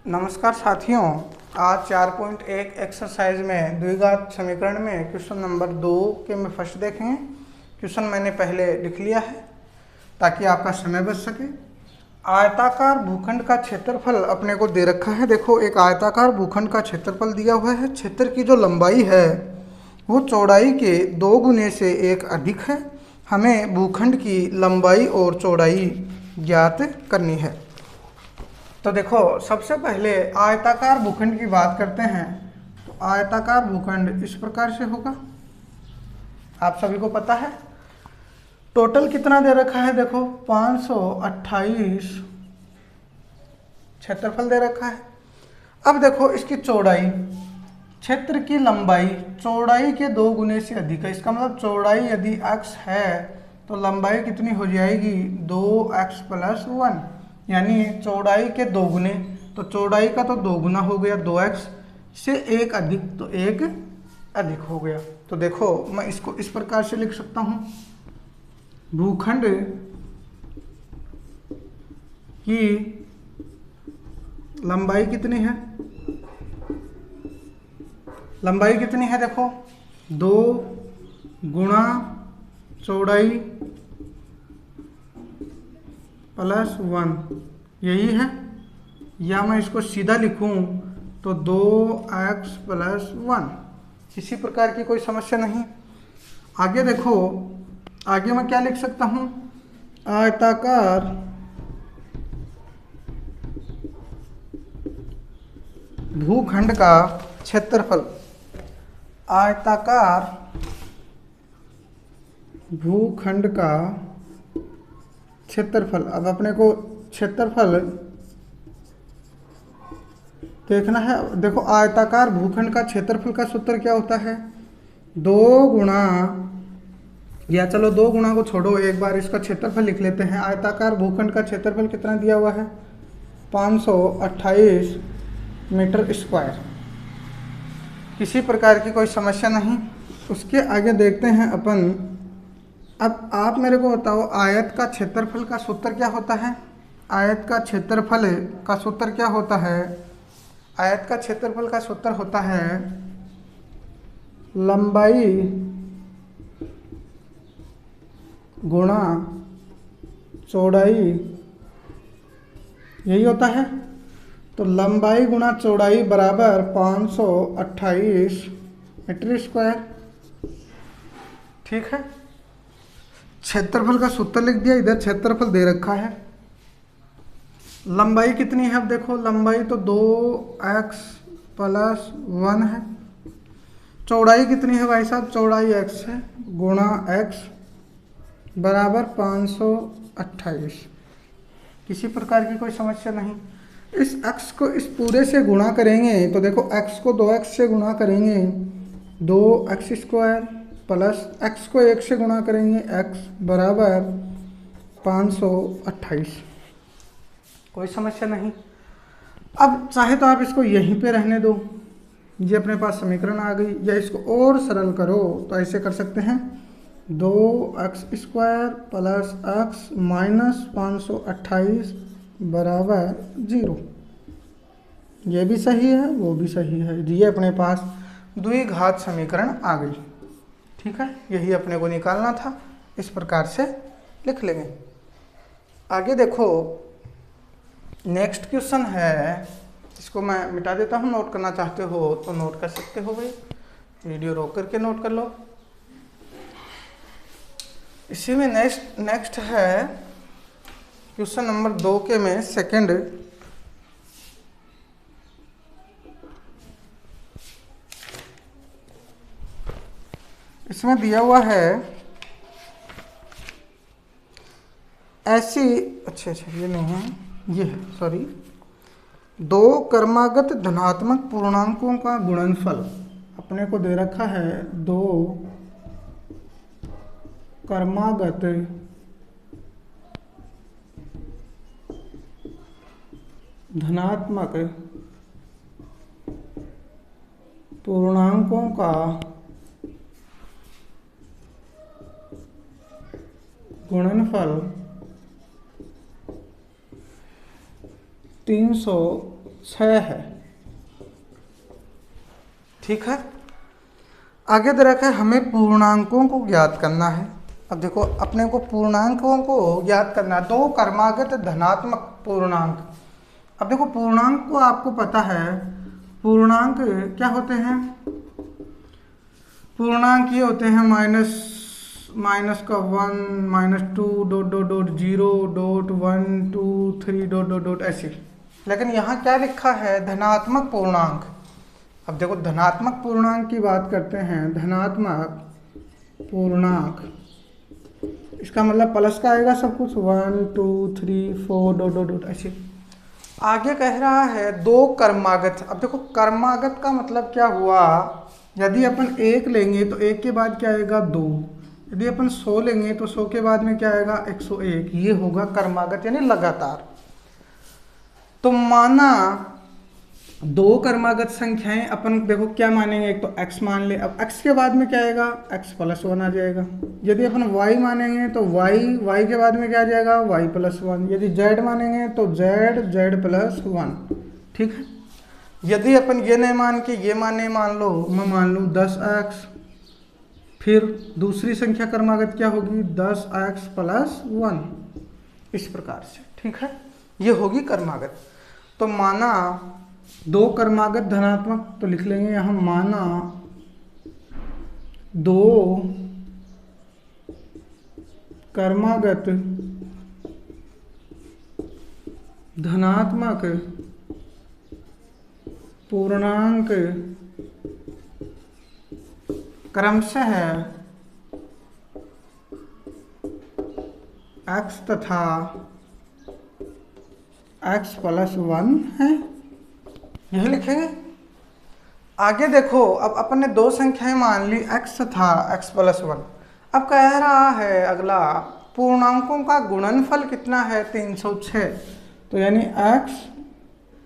नमस्कार साथियों, आज 4.1 एक्सरसाइज में द्विघात समीकरण में क्वेश्चन नंबर 2 के में फर्स्ट देखेंगे। क्वेश्चन मैंने पहले लिख लिया है ताकि आपका समय बच सके। आयताकार भूखंड का क्षेत्रफल अपने को दे रखा है। देखो, एक आयताकार भूखंड का क्षेत्रफल दिया हुआ है। क्षेत्र की जो लंबाई है वो चौड़ाई के 2 गुने से 1 अधिक है। हमें भूखंड की लंबाई और चौड़ाई ज्ञात करनी है। तो देखो, सबसे पहले आयताकार भूखंड की बात करते हैं। तो आयताकार भूखंड इस प्रकार से होगा, आप सभी को पता है। टोटल कितना दे रखा है? देखो, 528 क्षेत्रफल दे रखा है। अब देखो इसकी चौड़ाई, क्षेत्र की लंबाई चौड़ाई के 2 गुने से अधिक है। इसका मतलब चौड़ाई यदि x है तो लंबाई कितनी हो जाएगी? 2x + 1, यानी चौड़ाई के 2 गुने। तो चौड़ाई का तो 2 गुना हो गया, 2x से 1 अधिक तो 1 अधिक हो गया। तो देखो, मैं इसको इस प्रकार से लिख सकता हूँ। भूखंड की लंबाई कितनी है? लंबाई कितनी है? देखो, 2 गुणा चौड़ाई + 1, यही है। या मैं इसको सीधा लिखूं तो 2x + 1। किसी प्रकार की कोई समस्या नहीं। आगे देखो, आगे मैं क्या लिख सकता हूं? आयताकार भूखंड का क्षेत्रफल। आयताकार भूखंड का क्षेत्रफल। अब अपने को क्षेत्रफल देखना है। देखो, आयताकार भूखंड का क्षेत्रफल का सूत्र क्या होता है? 2 गुणा, या चलो 2 गुणा को छोड़ो, एक बार इसका क्षेत्रफल लिख लेते हैं। आयताकार भूखंड का क्षेत्रफल कितना दिया हुआ है? 528 मीटर स्क्वायर। किसी प्रकार की कोई समस्या नहीं। उसके आगे देखते हैं अपन। अब आप मेरे को बताओ, आयत का क्षेत्रफल का सूत्र क्या होता है? आयत का क्षेत्रफल का सूत्र क्या होता है? आयत का क्षेत्रफल का सूत्र होता है लंबाई गुणा चौड़ाई, यही होता है। तो लंबाई गुणा चौड़ाई बराबर 528 मीटर स्क्वायर। ठीक है, क्षेत्रफल का सूत्र लिख दिया, इधर क्षेत्रफल दे रखा है। लंबाई कितनी है? अब देखो, लंबाई तो 2x + 1 है। चौड़ाई कितनी है भाई साहब? चौड़ाई x है, गुणा x बराबर 528। किसी प्रकार की कोई समस्या नहीं। इस x को इस पूरे से गुणा करेंगे तो देखो, x को 2x से गुणा करेंगे 2x² प्लस x को 1 से गुणा करेंगे x बराबर 528। कोई समस्या नहीं। अब चाहे तो आप इसको यहीं पे रहने दो, ये अपने पास समीकरण आ गई। या इसको और सरल करो तो ऐसे कर सकते हैं, 2x² प्लस x माइनस 528 बराबर 0। ये भी सही है, वो भी सही है। ये अपने पास द्विघात समीकरण आ गई। ठीक है, यही अपने को निकालना था। इस प्रकार से लिख लेंगे। आगे देखो, नेक्स्ट क्वेश्चन है। इसको मैं मिटा देता हूँ, नोट करना चाहते हो तो नोट कर सकते हो भाई, वीडियो रोक करके नोट कर लो। इसी में नेक्स्ट है क्वेश्चन नंबर 2 के में सेकंड। इसमें दिया हुआ है ऐसी, अच्छा ये नहीं है, ये है, सॉरी। 2 क्रमागत धनात्मक पूर्णांकों का गुणनफल अपने को दे रखा है। 2 क्रमागत धनात्मक पूर्णांकों का गुणनफल 300 6 है। ठीक है, आगे दे रखा है हमें पूर्णांकों को ज्ञात करना है। अब देखो अपने को पूर्णांकों को ज्ञात करना है, 2 क्रमागत धनात्मक पूर्णांक। अब देखो पूर्णांक को आपको पता है, पूर्णांक क्या होते हैं, पूर्णांक ये होते हैं माइनस का 1 -2 dot dot dot 0 dot 1 2 3 dot dot dot ऐसे। लेकिन यहाँ क्या लिखा है, धनात्मक पूर्णांक। अब देखो धनात्मक पूर्णांक की बात करते हैं, धनात्मक पूर्णांक इसका मतलब प्लस का आएगा सब कुछ, 1 2 3 4 डॉट डॉट डॉट ऐसे। आगे कह रहा है 2 क्रमागत। अब देखो क्रमागत का मतलब क्या हुआ, यदि अपन 1 लेंगे तो 1 के बाद क्या आएगा 2, यदि अपन 100 लेंगे तो 100 के बाद में क्या आएगा 101, ये होगा क्रमागत यानी लगातार। तो माना 2 क्रमागत संख्याएं, अपन देखो क्या मानेंगे, एक तो x मान ले, अब x के बाद में क्या आएगा x + 1 आ जाएगा। यदि अपन y मानेंगे तो y के बाद में क्या आ जाएगा y + 1। यदि z मानेंगे तो z + 1। ठीक है, यदि अपन ये नहीं मान के ये मान लो, मैं मान लूँ 10x, फिर दूसरी संख्या क्रमागत क्या होगी 10x + 1, इस प्रकार से। ठीक है, ये होगी क्रमागत। तो माना 2 क्रमागत धनात्मक, तो लिख लेंगे यहाँ माना 2 क्रमागत धनात्मक पूर्णांक क्रमशः x तथा x + 1 है, यही लिखेंगे। आगे देखो अब अपन ने 2 संख्याएं मान ली x तथा x + 1। अब कह रहा है अगला पूर्णांकों का गुणनफल कितना है 306। तो यानी x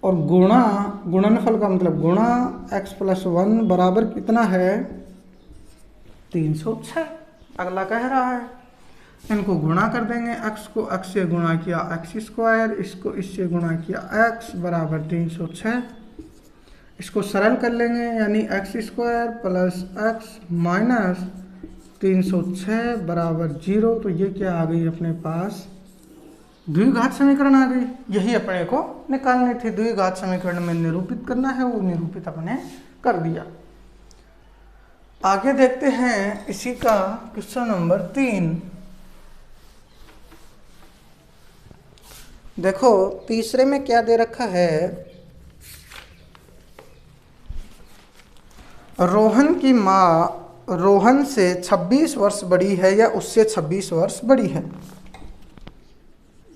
और गुणनफल का मतलब गुणा x + 1 बराबर कितना है 306। अगला कह रहा है इनको गुणा कर देंगे, x को x से गुणा किया x², इसको इससे गुणा किया x बराबर 306। इसको सरल कर लेंगे यानी x² + x माइनस 306 बराबर 0। तो ये क्या आ गई अपने पास, द्विघात समीकरण आ गई। यही अपने को निकालनी थी, द्विघात समीकरण में निरूपित करना है, वो निरूपित अपने कर दिया। आगे देखते हैं इसी का क्वेश्चन नंबर 3। देखो तीसरे में क्या दे रखा है, रोहन की माँ रोहन से 26 वर्ष बड़ी है या उससे 26 वर्ष बड़ी है।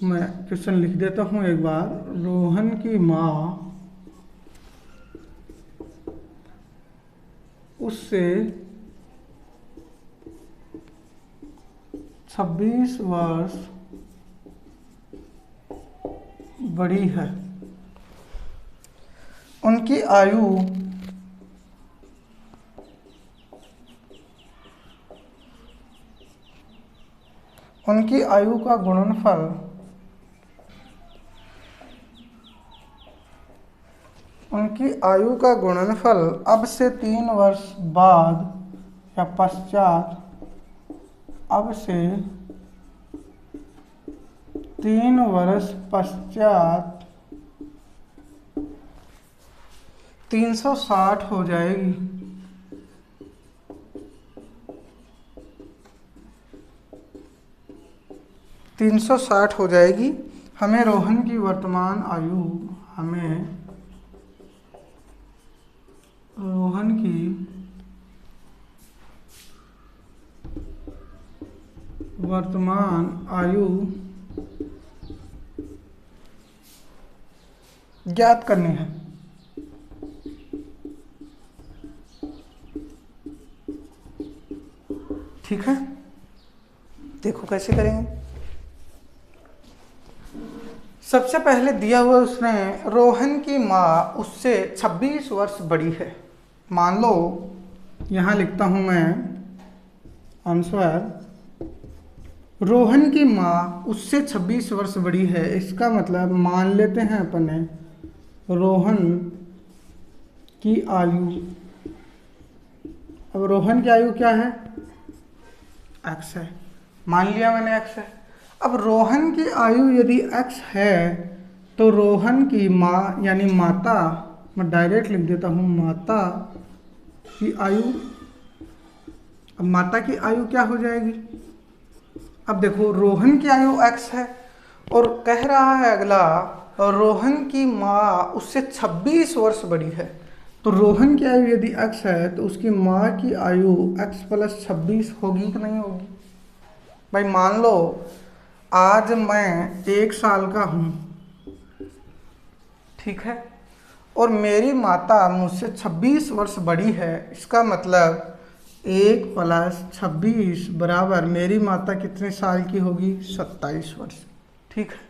मैं क्वेश्चन लिख देता हूँ एक बार। रोहन की माँ उससे 26 वर्ष बड़ी है। उनकी आयु का गुणनफल अब से 3 वर्ष बाद या पश्चात, अब से 3 वर्ष पश्चात 360 हो जाएगी। हमें रोहन की वर्तमान आयु, ज्ञात करनी है। ठीक है, देखो कैसे करेंगे। सबसे पहले दिया हुआ उसने रोहन की माँ उससे 26 वर्ष बड़ी है। मान लो यहाँ लिखता हूँ मैं आंसर, रोहन की माँ उससे 26 वर्ष बड़ी है। इसका मतलब मान लेते हैं अपने रोहन की आयु, अब रोहन की आयु क्या है, x है, मान लिया मैंने x है। अब रोहन की आयु यदि x है तो रोहन की माँ यानी माता, मैं डायरेक्ट लिख देता हूँ माता की आयु, अब माता की आयु क्या हो जाएगी, अब देखो रोहन की आयु x है और कह रहा है अगला रोहन की माँ उससे 26 वर्ष बड़ी है, तो रोहन की आयु यदि x है तो उसकी माँ की आयु x + 26 होगी कि नहीं होगी। भाई मान लो आज मैं 1 साल का हूँ, ठीक है, और मेरी माता मुझसे 26 वर्ष बड़ी है, इसका मतलब 1 + 26 बराबर मेरी माता कितने साल की होगी, 27 वर्ष, ठीक है।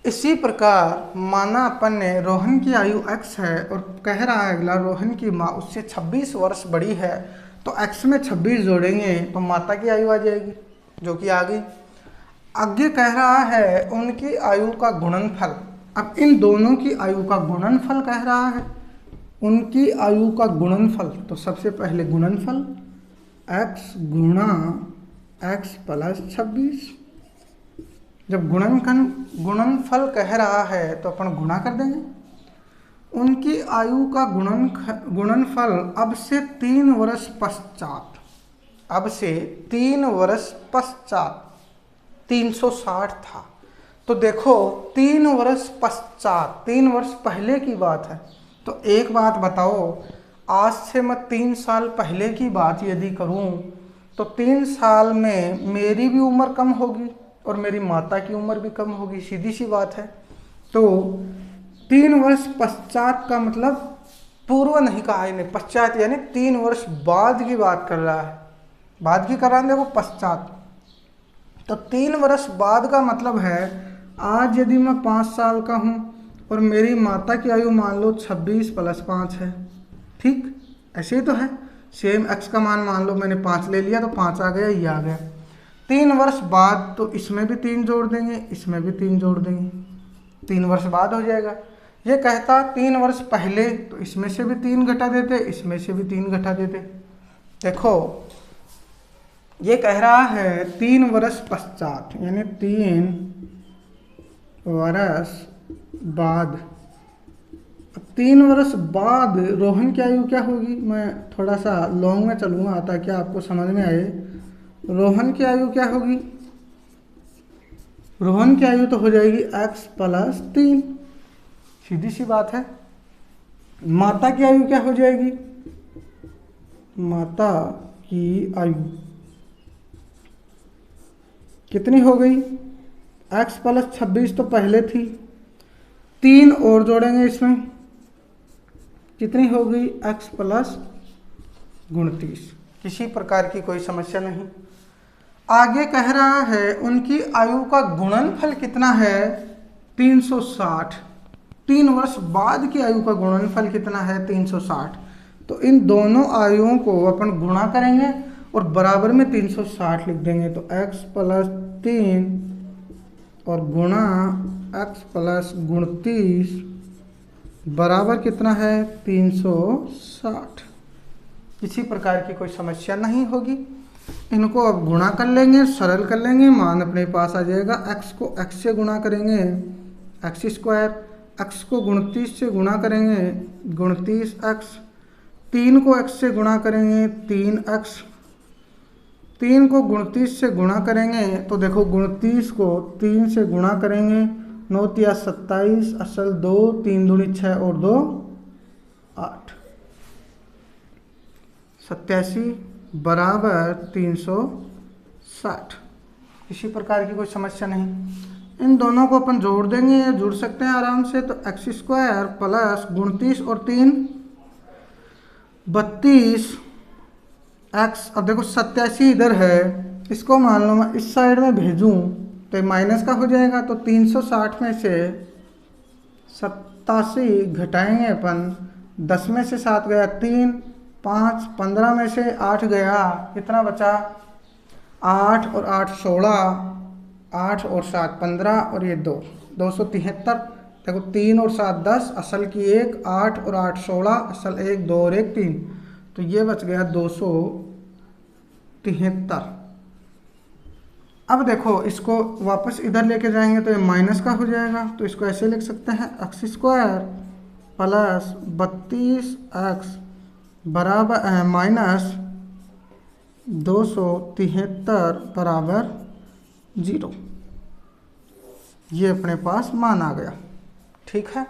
इसी प्रकार माना अपन ने रोहन की आयु x है और कह रहा है अगला रोहन की माँ उससे 26 वर्ष बड़ी है, तो x में 26 जोड़ेंगे तो माता की आयु आ जाएगी, जो कि आ गई। आगे कह रहा है उनकी आयु का गुणनफल, अब इन दोनों की आयु का गुणनफल कह रहा है, उनकी आयु का गुणनफल, तो सबसे पहले गुणनफल x गुणा x + 26, जब गुणनफल कह रहा है तो अपन गुणा कर देंगे। उनकी आयु का गुणनफल अब से 3 वर्ष पश्चात, अब से 3 वर्ष पश्चात 360 था, तो देखो 3 वर्ष पश्चात 3 वर्ष पहले की बात है। तो एक बात बताओ, आज से मैं 3 साल पहले की बात यदि करूं तो 3 साल में मेरी भी उम्र कम होगी और मेरी माता की उम्र भी कम होगी, सीधी सी बात है। तो 3 वर्ष पश्चात का मतलब पूर्व नहीं कहा इन्हें, पश्चात यानी 3 वर्ष बाद की बात कर रहा है, बाद की कर रहा है, देखो पश्चात, तो 3 वर्ष बाद का मतलब है आज यदि मैं 5 साल का हूँ और मेरी माता की आयु मान लो 26 + 5 है, ठीक, ऐसे ही तो है, सेम x का मान लो मैंने 5 ले लिया तो 5 आ गया, ये आ गया। 3 वर्ष बाद तो इसमें भी 3 जोड़ देंगे, इसमें भी 3 जोड़ देंगे, 3 वर्ष बाद हो जाएगा। ये कहता 3 वर्ष पहले तो इसमें से भी 3 घटा देते, इसमें से भी 3 घटा देते। देखो ये कह रहा है 3 वर्ष पश्चात यानी 3 वर्ष बाद। अब 3 वर्ष बाद रोहन की आयु क्या होगी, मैं थोड़ा सा लॉन्ग में चलूँगा ताकि आपको समझ में आए। रोहन की आयु क्या होगी, रोहन की आयु तो हो जाएगी x + 3, सीधी सी बात है। माता की आयु क्या हो जाएगी, माता की आयु कितनी हो गई, x + 26 तो पहले थी, 3 और जोड़ेंगे इसमें, कितनी हो गई x + 29, किसी प्रकार की कोई समस्या नहीं। आगे कह रहा है उनकी आयु का गुणनफल कितना है, 360, 3 वर्ष बाद की आयु का गुणनफल कितना है, 360। तो इन दोनों आयुओं को अपन गुणा करेंगे और बराबर में 360 लिख देंगे, तो x + 3 और गुणा x + 29 बराबर कितना है, 360। किसी प्रकार की कोई समस्या नहीं होगी। इनको अब गुणा कर लेंगे, सरल कर लेंगे, मान अपने पास आ जाएगा। x को x से गुणा करेंगे x², x को 29 से गुणा करेंगे 29x, 3 को x से गुणा करेंगे 3x, 3 को 29 से गुणा करेंगे तो देखो 29 को 3 से गुणा करेंगे, 9 × 27, असल 2, 3 दूनी 6 और 2 8, 87 बराबर 360। किसी प्रकार की कोई समस्या नहीं। इन दोनों को अपन जोड़ देंगे, जुड़ सकते हैं आराम से, तो x² + 29 और 3 32 x। अब देखो 87 इधर है, इसको मान लो मैं इस साइड में भेजूं तो माइनस का हो जाएगा, तो 360 में से 87 घटाएंगे अपन, 10 में से 7 गया 3, 5, 15 में से 8 गया, कितना बचा 8 और 8 16, 8 और 7 15 और ये 2, 273, देखो 3 और 7 10, असल की 1, 8 और 8 16, असल 1 2 और 1 3, तो ये बच गया 273। अब देखो इसको वापस इधर लेके जाएंगे तो ये माइनस का हो जाएगा, तो इसको ऐसे लिख सकते हैं एक्स स्क्वायर प्लस 32x बराबर माइनस 273 बराबर 0। ये अपने पास मान आ गया। ठीक है,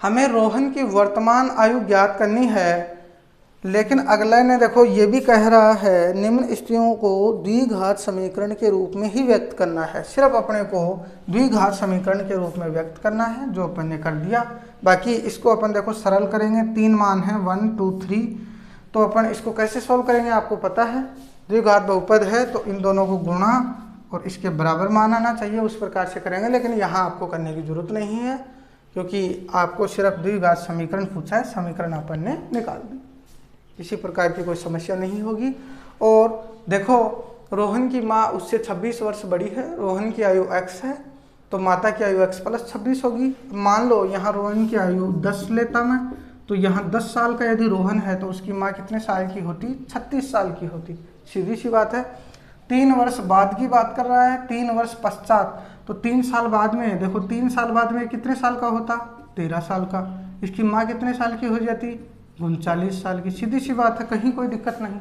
हमें रोहन की वर्तमान आयु ज्ञात करनी है, लेकिन अगला ने देखो ये भी कह रहा है निम्न स्थितियों को द्विघात समीकरण के रूप में ही व्यक्त करना है। सिर्फ अपने को द्विघात समीकरण के रूप में व्यक्त करना है, जो अपन ने कर दिया। बाकी इसको अपन देखो सरल करेंगे, 3 मान है 1 2 3, तो अपन इसको कैसे सॉल्व करेंगे आपको पता है। द्विघात बहुपद है तो इन दोनों को गुणा और इसके बराबर मान आना चाहिए, उस प्रकार से करेंगे। लेकिन यहाँ आपको करने की जरूरत नहीं है, क्योंकि आपको सिर्फ द्विघात समीकरण पूछा है, समीकरण अपन ने निकाल दी, किसी प्रकार की कोई समस्या नहीं होगी। और देखो रोहन की माँ उससे 26 वर्ष बड़ी है, रोहन की आयु x है, तो माता की आयु x प्लस 26 होगी। मान लो यहाँ रोहन की आयु 10 लेता मैं, तो यहाँ 10 साल का यदि रोहन है तो उसकी माँ कितने साल की होती? 36 साल की होती। सीधी सी बात है। 3 वर्ष बाद की बात कर रहा है, 3 वर्ष पश्चात, तो 3 साल बाद में देखो 3 साल बाद में कितने साल का होता? 13 साल का। इसकी माँ कितने साल की हो जाती? 39 साल की। सीधी सी बात है, कहीं कोई दिक्कत नहीं।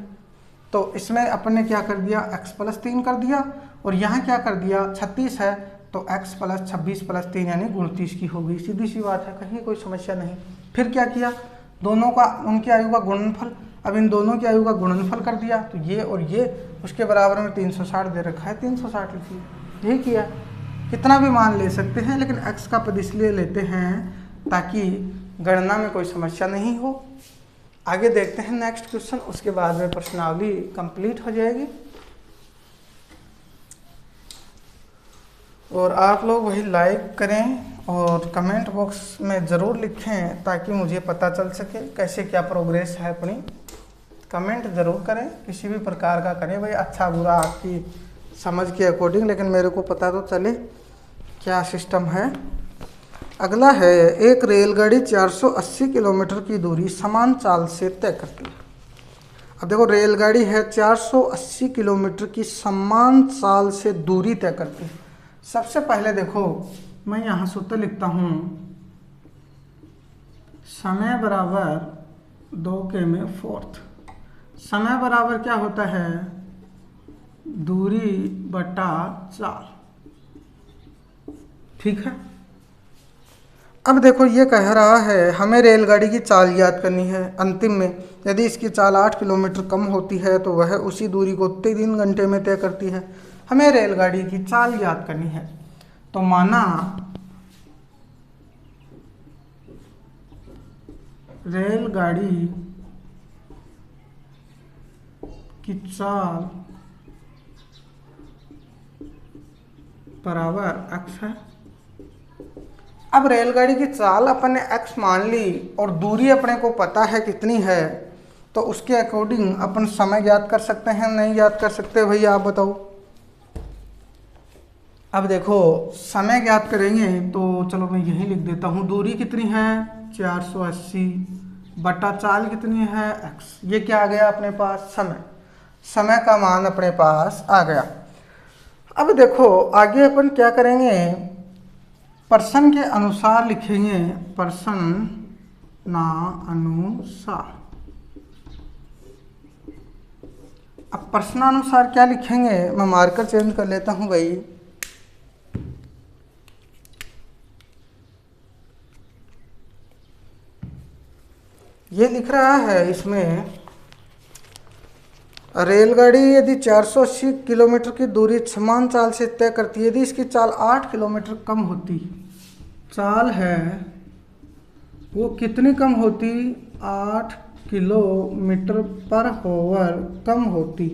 तो इसमें अपन ने क्या कर दिया? x प्लस 3 कर दिया, और यहाँ क्या कर दिया? 36 है तो x प्लस 26 प्लस 3 यानी 29 की होगी। सीधी सी बात है, कहीं कोई समस्या नहीं। फिर क्या किया? दोनों का, उनकी आयु का गुणनफल, अब इन दोनों की आयु का गुणनफल कर दिया, तो ये और ये उसके बराबर में 360 दे रखा है, 360 लिखिए। यही किया। कितना भी मान ले सकते हैं, लेकिन x का पद इसलिए लेते हैं ताकि गणना में कोई समस्या नहीं हो। आगे देखते हैं नेक्स्ट क्वेश्चन, उसके बाद में प्रश्नावली कंप्लीट हो जाएगी। और आप लोग वही लाइक करें और कमेंट बॉक्स में ज़रूर लिखें ताकि मुझे पता चल सके कैसे क्या प्रोग्रेस है अपनी। कमेंट ज़रूर करें, किसी भी प्रकार का करें भाई, अच्छा बुरा आपकी समझ के अकॉर्डिंग, लेकिन मेरे को पता तो चले क्या सिस्टम है। अगला है, एक रेलगाड़ी 480 किलोमीटर की दूरी समान चाल से तय करती है। अब देखो रेलगाड़ी है 480 किलोमीटर की समान चाल से दूरी तय करती है। सबसे पहले देखो मैं यहाँ सूत्र लिखता हूँ, समय बराबर 2 में 4th। समय बराबर क्या होता है? दूरी बटा चाल। ठीक है। अब देखो ये कह रहा है हमें रेलगाड़ी की चाल याद करनी है। अंतिम में यदि इसकी चाल 8 किलोमीटर कम होती है तो वह उसी दूरी को 3 घंटे में तय करती है। हमें रेलगाड़ी की चाल याद करनी है, तो माना रेलगाड़ी की चाल बराबर x है। अब रेलगाड़ी की चाल अपन ने x मान ली और दूरी अपने को पता है कितनी है, तो उसके अकॉर्डिंग अपन समय याद कर सकते हैं, नहीं याद कर सकते भैया आप बताओ। अब देखो समय ज्ञात करेंगे तो चलो मैं यही लिख देता हूँ, दूरी कितनी है 480 बटा चाल कितनी है x। ये क्या आ गया अपने पास? समय। समय का मान अपने पास आ गया। अब देखो आगे अपन क्या करेंगे, प्रश्न के अनुसार लिखेंगे, प्रश्न ना अनुसार। अब प्रश्नानुसार क्या लिखेंगे, मैं मार्कर चेंज कर लेता हूँ भाई। ये लिख रहा है इसमें, रेलगाड़ी यदि 480 किलोमीटर की दूरी समान चाल से तय करती है, यदि इसकी चाल 8 किलोमीटर कम होती, चाल है वो कितनी कम होती? 8 किलोमीटर पर आवर कम होती।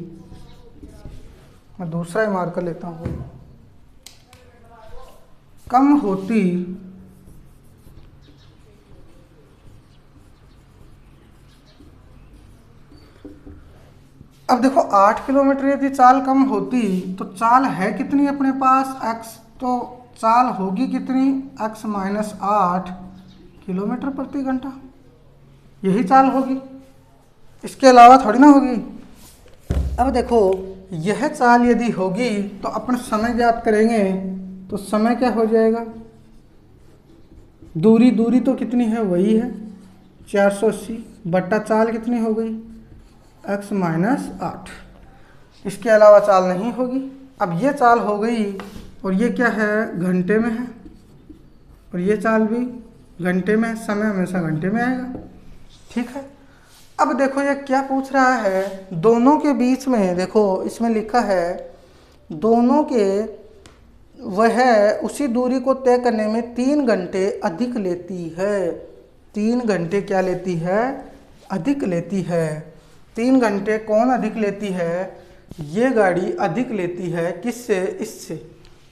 मैं दूसरा ही मार्कर लेता हूँ, कम होती अब देखो 8 किलोमीटर यदि चाल कम होती तो चाल है कितनी अपने पास x, तो चाल होगी कितनी, x माइनस 8 किलोमीटर प्रति घंटा, यही चाल होगी, इसके अलावा थोड़ी ना होगी। अब देखो यह चाल यदि होगी तो अपन समय ज्ञात करेंगे, तो समय क्या हो जाएगा, दूरी तो कितनी है, वही है 480 बट्टा चाल कितनी हो गई, x माइनस 8, इसके अलावा चाल नहीं होगी। अब ये चाल हो गई और ये क्या है, घंटे में है, और ये चाल भी घंटे में, समय हमेशा घंटे में आएगा। ठीक है। अब देखो ये क्या पूछ रहा है, दोनों के बीच में, देखो इसमें लिखा है दोनों के वह उसी दूरी को तय करने में 3 घंटे अधिक लेती है। 3 घंटे क्या लेती है, अधिक लेती है। 3 घंटे कौन अधिक लेती है, ये गाड़ी अधिक लेती है, किससे, इससे।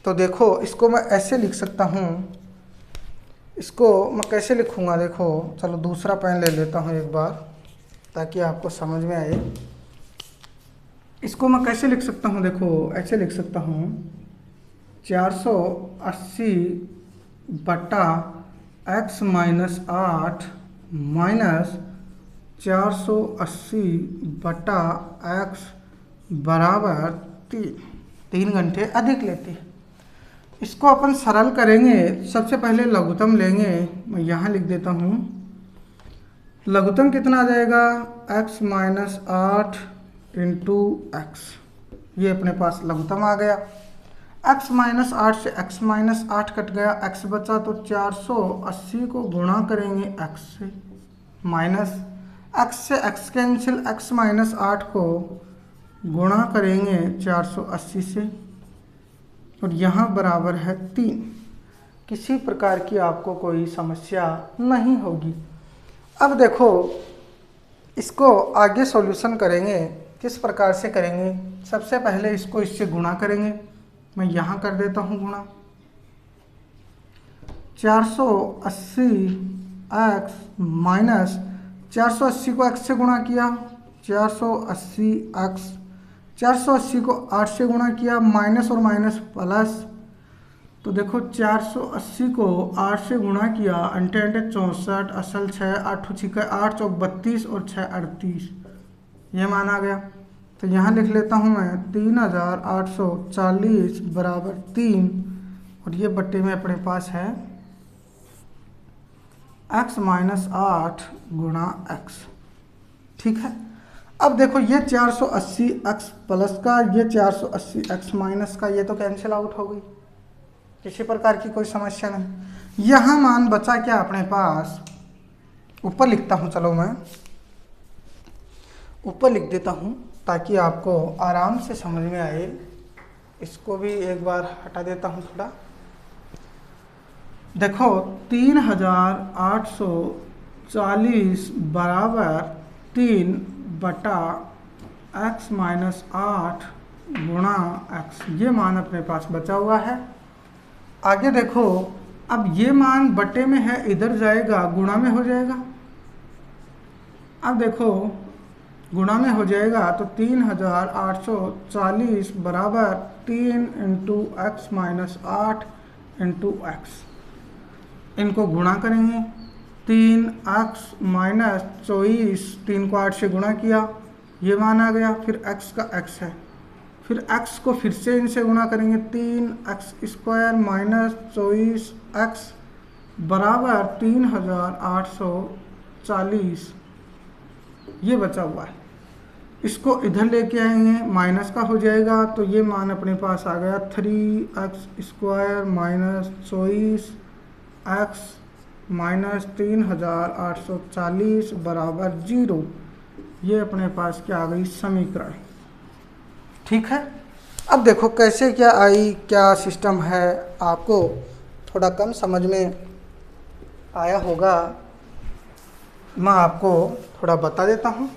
तो देखो इसको मैं ऐसे लिख सकता हूँ, इसको मैं कैसे लिखूँगा, देखो चलो दूसरा पेन ले लेता हूँ एक बार ताकि आपको समझ में आए। इसको मैं कैसे लिख सकता हूँ, देखो ऐसे लिख सकता हूँ, 480 बटा x माइनस 8 माइनस 480 बटा x बराबर 3 घंटे अधिक लेती है। इसको अपन सरल करेंगे, सबसे पहले लघुत्तम लेंगे, मैं यहाँ लिख देता हूँ, लघुत्तम कितना आ जाएगा, x माइनस 8 इंटू एक्स, ये अपने पास लघुत्तम आ गया। x माइनस 8 से x माइनस 8 कट गया, x बचा, तो 480 को गुणा करेंगे x से, माइनस x से x कैंसिल, x माइनस 8 को गुणा करेंगे 480 से, और यहाँ बराबर है 3। किसी प्रकार की आपको कोई समस्या नहीं होगी। अब देखो इसको आगे सॉल्यूशन करेंगे, किस प्रकार से करेंगे, सबसे पहले इसको इससे गुणा करेंगे, मैं यहाँ कर देता हूँ गुणा, 480 x माइनस 480 को x से गुणा किया, 480 x, 480 को 8 से गुणा किया, माइनस और माइनस प्लस, तो देखो 480 को 8 से गुणा किया, अंटे अंटे 64, असल 6, 8 छिका 8 चौक 32 और 6 38, ये मान आ गया। तो यहाँ लिख लेता हूँ मैं 3840 बराबर 3, और ये बट्टे में अपने पास है x माइनस 8 गुणा x। ठीक है। अब देखो ये 480 x प्लस का, ये 480 x माइनस का, ये तो कैंसिल आउट हो गई, किसी प्रकार की कोई समस्या नहीं। यहाँ मान बचा क्या अपने पास, ऊपर लिखता हूँ, चलो मैं ऊपर लिख देता हूँ ताकि आपको आराम से समझ में आए। इसको भी एक बार हटा देता हूँ थोड़ा। देखो 3840 बराबर 3 बटा x माइनस 8 गुणा x, ये मान अपने पास बचा हुआ है। आगे देखो, अब ये मान बटे में है, इधर जाएगा गुणा में हो जाएगा। अब देखो गुणा में हो जाएगा तो 3840 बराबर 3 into x minus 8 into x, इनको गुणा करेंगे, 3x माइनस 24, 3 को 8 से गुणा किया, ये मान आ गया, फिर x का x है, फिर x को फिर से इनसे गुणा करेंगे, 3x स्क्वायर माइनस 24x बराबर 3840, ये बचा हुआ है। इसको इधर लेके आएंगे, माइनस का हो जाएगा, तो ये मान अपने पास आ गया 3x square minus 24x minus 3840 बराबर 0। ये अपने पास क्या आ गई, समीकरण। ठीक है। अब देखो कैसे क्या आई, क्या सिस्टम है, आपको थोड़ा कम समझ में आया होगा, मैं आपको थोड़ा बता देता हूँ।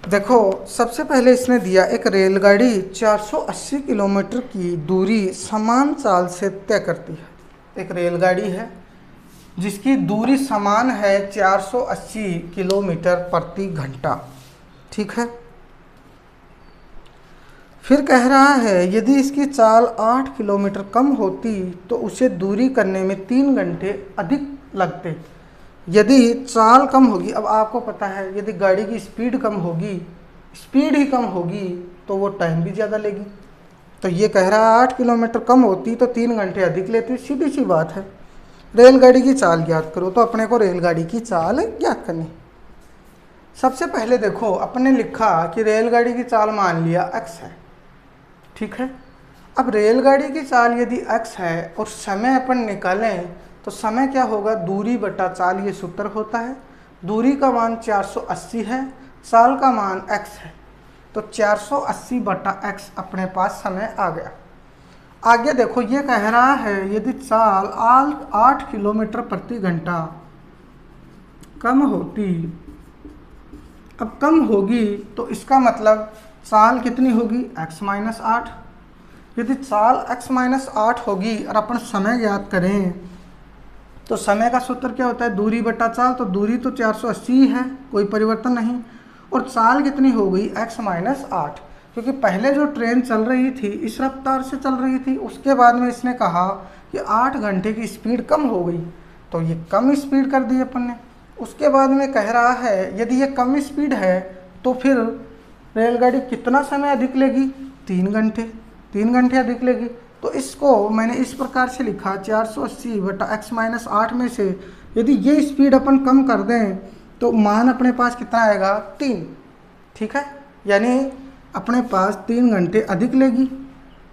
देखो सबसे पहले इसने दिया एक रेलगाड़ी 480 किलोमीटर की दूरी समान चाल से तय करती है। एक रेलगाड़ी है जिसकी दूरी समान है 480 किलोमीटर प्रति घंटा। ठीक है। फिर कह रहा है यदि इसकी चाल 8 किलोमीटर कम होती तो उसे दूरी करने में 3 घंटे अधिक लगते। यदि चाल कम होगी, अब आपको पता है यदि गाड़ी की स्पीड कम होगी, स्पीड ही कम होगी तो वो टाइम भी ज़्यादा लेगी। तो ये कह रहा है 8 किलोमीटर कम होती तो 3 घंटे अधिक लेती। सीधी सी बात है। रेलगाड़ी की चाल ज्ञात करो, तो अपने को रेलगाड़ी की चाल ज्ञात करनी। सबसे पहले देखो अपने लिखा कि रेलगाड़ी की चाल मान लिया x है, ठीक है। अब रेलगाड़ी की चाल यदि x है और समय अपन निकालें तो समय क्या होगा, दूरी बटा चाल, ये सूत्र होता है। दूरी का मान 480 है, चाल का मान x है, तो 480 बटा x अपने पास समय आ गया। आगे देखो ये कह रहा है यदि चाल 8 किलोमीटर प्रति घंटा कम होती, अब कम होगी तो इसका मतलब चाल कितनी होगी, x माइनस 8। यदि चाल x माइनस 8 होगी और अपन समय ज्ञात करें तो समय का सूत्र क्या होता है, दूरी बटा चाल। तो दूरी तो 480 है, कोई परिवर्तन नहीं, और चाल कितनी हो गई, x माइनस 8। क्योंकि पहले जो ट्रेन चल रही थी इस रफ्तार से चल रही थी, उसके बाद में इसने कहा कि 8 घंटे की स्पीड कम हो गई, तो ये कम स्पीड कर दी अपन ने। उसके बाद में कह रहा है यदि ये कम स्पीड है तो फिर रेलगाड़ी कितना समय अधिक लेगी, 3 घंटे, 3 घंटे अधिक लेगी। तो इसको मैंने इस प्रकार से लिखा 480 बटा x माइनस 8 में से यदि ये स्पीड अपन कम कर दें तो मान अपने पास कितना आएगा, 3, ठीक है। यानी अपने पास 3 घंटे अधिक लेगी,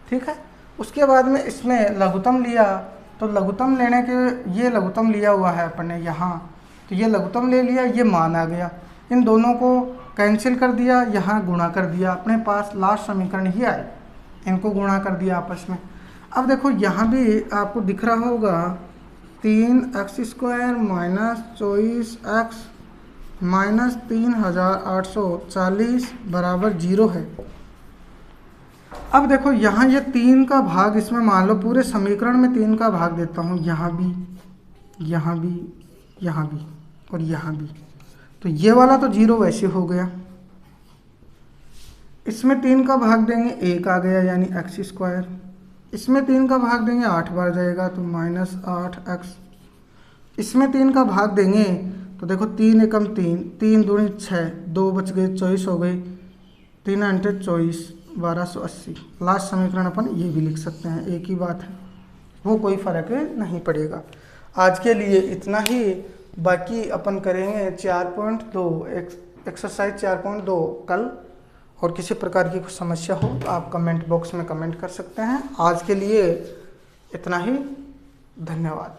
ठीक है। उसके बाद में इसमें लघुत्तम लिया, तो लघुत्तम लेने के, ये लघुत्तम लिया हुआ है अपन ने यहाँ, तो ये लघुत्तम ले लिया, ये मान आ गया। इन दोनों को कैंसिल कर दिया, यहाँ गुणा कर दिया, अपने पास लास्ट समीकरण ही आए, इनको गुणा कर दिया आपस में। अब देखो यहाँ भी आपको दिख रहा होगा 3x² माइनस 24x माइनस 3840 बराबर 0 है। अब देखो यहाँ ये 3 का भाग, इसमें मान लो पूरे समीकरण में 3 का भाग देता हूँ, यहाँ भी, यहाँ भी, यहाँ भी और यहाँ भी, तो ये वाला तो 0 वैसे हो गया। इसमें 3 का भाग देंगे 1 आ गया यानी x², इसमें 3 का भाग देंगे 8 बार जाएगा तो माइनस 8x, इसमें 3 का भाग देंगे तो देखो 3 एकम 3, 3 दूनी 6, 2 बच गए 24 हो गई, 3 अंटे 24, 1280। लास्ट समीकरण अपन ये भी लिख सकते हैं, एक ही बात है, वो कोई फ़र्क नहीं पड़ेगा। आज के लिए इतना ही, बाकी अपन करेंगे 4.2 एक्सरसाइज 4.2 कल। और किसी प्रकार की कुछ समस्या हो तो आप कमेंट बॉक्स में कमेंट कर सकते हैं। आज के लिए इतना ही, धन्यवाद।